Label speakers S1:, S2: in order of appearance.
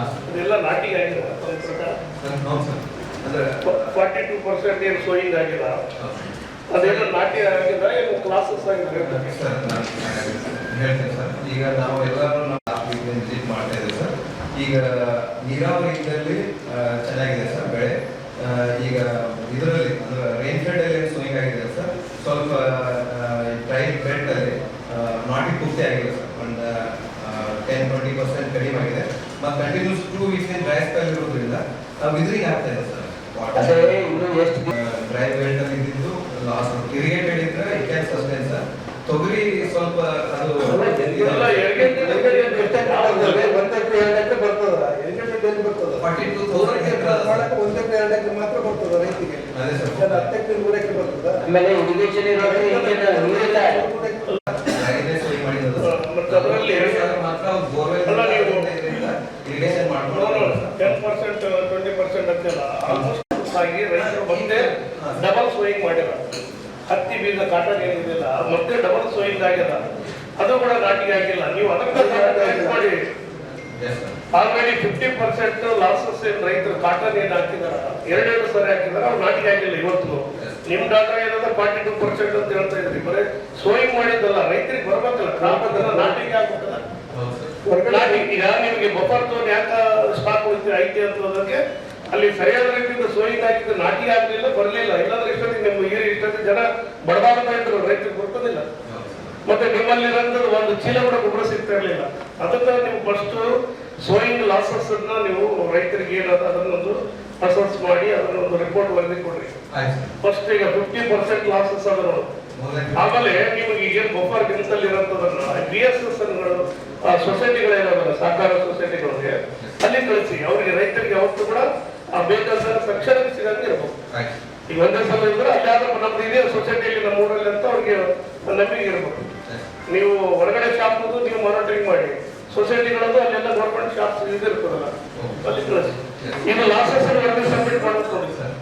S1: ಅದೆಲ್ಲ ನಾಟಿ ಆಗಿಲ್ಲ
S2: ಅಂದ್ರೆ
S1: 42% ಏನು ಸೋಯಿಂಗ್ ಆಗಿಲ್ಲ, ಅದೆಲ್ಲ ನಾಟಿ ಆಗಿದೆ, ಏನು ಕ್ಲಾಸಸ್ ಆಗಿದೆ
S2: ಸರ್. ನಾನು ಹೇಳ್ತೇನೆ ಸರ್. ಈಗ ನಾವು ಎಲ್ಲರೂ ವಿಸಿಟ್ ಮಾಡ್ತಾ ಇದ್ದೇವೆ ಸರ್. ಈಗ ನೀರಾವರಿಯಲ್ಲಿ ಚೆನ್ನಾಗಿದೆ ಸರ್ ಬೆಳೆ. ಈಗ ಇದರಲ್ಲಿ ಅಂದ್ರೆ ರೈನ್ ಫೆಡ್ ಅಲ್ಲಿ ಸೋಯಿಂಗ್ ಆಗಿದೆ ಸರ್. ಸ್ವಲ್ಪ ಡ್ರೈ ಬೆಡ್ ಅಲ್ಲಿ ನಾಟಿ ಪೂರ್ತಿ ಆಗಿದೆ ಸರ್. ಒಂದು 10-20% ಕಡಿಮೆ ಆಗಿದೆ. ಮತ್ತು ಕಂಟಿನ್ಯೂಸ್ 2 ವೀಕ್ಸ್ ಡ್ರೈ ಸ್ಪೆಲ್ ಇರೋದ್ರಿಂದ ವಿದ್ರಿಂಗ್ ಆಗ್ತಾ ಇದೆ ಸರ್. ಡ್ರೈ ಬೆಲ್ಟ್ ಅಲ್ಲಿ ಇದ್ದಿದ್ದು ಲಾಸ್. ಇರಿಗೇಟೆಡ್ ಇದ್ರೆ ಇಟ್ ಕ್ಯಾನ್ ಸಸ್ಟೈನ್ ಸರ್. ತೊಗರಿ ಸ್ವಲ್ಪ ಅದು
S3: ಮಾತ್ರ ಬರ್ತದ ರೈತಿಗೆ.
S2: ಅದೇ ಸರ್.
S3: 10 ಎಕರೆ 3 ಎಕರೆ ಬರ್ತದ.
S4: ಆಮೇಲೆ ಇರಿಗೇಷನ್
S1: ಅದರಲ್ಲಿ
S2: ಮಾತ್ರ ಬೋರ್ವೆಲ್ ಇರಿಗೇಷನ್ ಮಾಡ್ಕೊಂಡು
S1: 10% 20% ಅಂತೆಲ್ಲ ಆಲ್ಮೋಸ್ಟ್ ಆಗಿ ರೈತರು ಮತ್ತೆ ಡಬಲ್ ಸೋಯಿಂಗ್ ಮಾಡ್ಯಾರ. ಹತ್ತಿ ಬೀಜ ಕಾಟನ್ ಏನಿದೆಯಲ್ಲ ಮತ್ತೆ ಡಬಲ್ ಸೋಯಿಂಗ್ ಆಗ್ಯದ, ಅದು ಕೂಡ ನಾಟಿಗೆ ಆಗಿಲ್ಲ. ನೀವು ಅದಕ್ಕೆ ಮಾಡಿ ಆಲ್ರೆಡಿ 50% ಲಾಸಸ್ ಏನ್ ರೈತರು ಕಾಟನ್ ಏನ್ ಹಾಕಿದಾರ, 2 ಸರಿ ಹಾಕಿದಾರ, ಅವ್ರು ನಾಟಿಗೆ ಆಗಿಲ್ಲ. ಇವತ್ತು ನಿಮ್ ಡಾಟಾ ಏನಂದ್ರೆ 42% ಅಂತ ಹೇಳ್ತಾ ಇದ್ರಿ. ಬರೀ ಸೋಯಿಂಗ್ ಮಾಡಿದ್ದಲ್ಲ, ರೈತರಿಗೆ ಬರ್ಬೇಕಲ್ಲ, ಕ್ರಾಪ್ ಅದನ್ನ ನಾಟಿಗೆ ಆಗ್ಬೇಕಲ್ಲ. ಈಗ ನಿಮಗೆ ಬಫರ್ ಝೋನ್ ಯಾಕ ಸ್ಟಾಕ್ ಐತಿ ಅಂತದಕ್ಕೆ ಅಲ್ಲಿ ಸರಿಯಾದ ರೀತಿಯಿಂದ ಸೋಯಿಂಗ್ ಹಾಕಿದ್ದು ನಾಟಿಗೆ ಆಗ್ಲಿಲ್ಲ, ಬರ್ಲಿಲ್ಲ. ಇಲ್ಲಾಂದ್ರೆ ಇಷ್ಟೊತ್ತಿಗೆ ನಿಮ್ಮ ಇಷ್ಟೊತ್ತಿಗೆ ಜನ ಬಡದಾಡ್ತಾ ಇದ್ರು, ರೈತರಿಗೆ ಬರ್ತದಿಲ್ಲ. ಮತ್ತೆ ನಿಮ್ಮಲ್ಲಿರೋದು ಒಂದು ಚೀಲ ಕೂಡ ಗೊಬ್ಬರ ಸಿಗ್ತಾ ಇರಲಿಲ್ಲ. ಅದನ್ನ ನೀವು ಫಸ್ಟ್ ಸೋಯಿಂಗ್ ಲಾಸಸ್ ಅನ್ನ ನೀವು ರೈತರಿಗೆ ಏನದ ಅದನ್ನೊಂದು ಅಸೆಸ್ ಮಾಡಿ ಅದನ್ನೊಂದು ರಿಪೋರ್ಟ್ ವರದಿ ಕೊಡ್ರಿ. ಫಸ್ಟ್ ಈಗ 50% ಲಾಸಸ್ ಅದ ನೋಡಿ. ಆಮೇಲೆ ನಿಮಗೆ ಏನು ಬಫರ್ ಗಿಂತಲ್ಲಿ ಇರೋದನ್ನ BSS ಸೊಸೈಟಿಗಳೇನಾದಲ್ಲ, ಸಹಕಾರ ಸೊಸೈಟಿಗಳಿಗೆ ಅಲ್ಲಿ ಕಳಿಸಿ. ಅವರಿಗೆ ರೈತರಿಗೆ ಯಾವತ್ತೂ ಕೂಡ ಬೇಕಾದ ತಕ್ಷಣ ಸಿಗಂಗೆ ಇರ್ಬೇಕು. ಈಗ ಒಂದೇ ಸಲ ಇದ್ರೆ ಅಲ್ಲಿ ಆದ್ರೆ ನಮ್ದು ಇದೇ ಸೊಸೈಟಿಯಲ್ಲಿ ನಮ್ಮ ಊರಲ್ಲಿ ಅಂತ ಅವ್ರಿಗೆ ನಂಬಿಕೆ ಇರ್ಬೇಕು. ನೀವು ಹೊರಗಡೆ ಶಾಪ್ ನೀವು ಮಾನಿಟರಿಂಗ್ ಮಾಡಿ, ಸೊಸೈಟಿಗಳದ್ದು ಅಲ್ಲೆಲ್ಲ ಗೌರ್ಮೆಂಟ್ ಶಾಪ್ಸ್ ಇದಿರ್ತದಲ್ಲ ಅಲ್ಲಿ ಕಳಿಸಿ. ಇದು ಲಾಸಸ್ ವರದಿ ಸಬ್ಮಿಟ್ ಮಾಡೋದು ನೋಡಿ ಸರ್.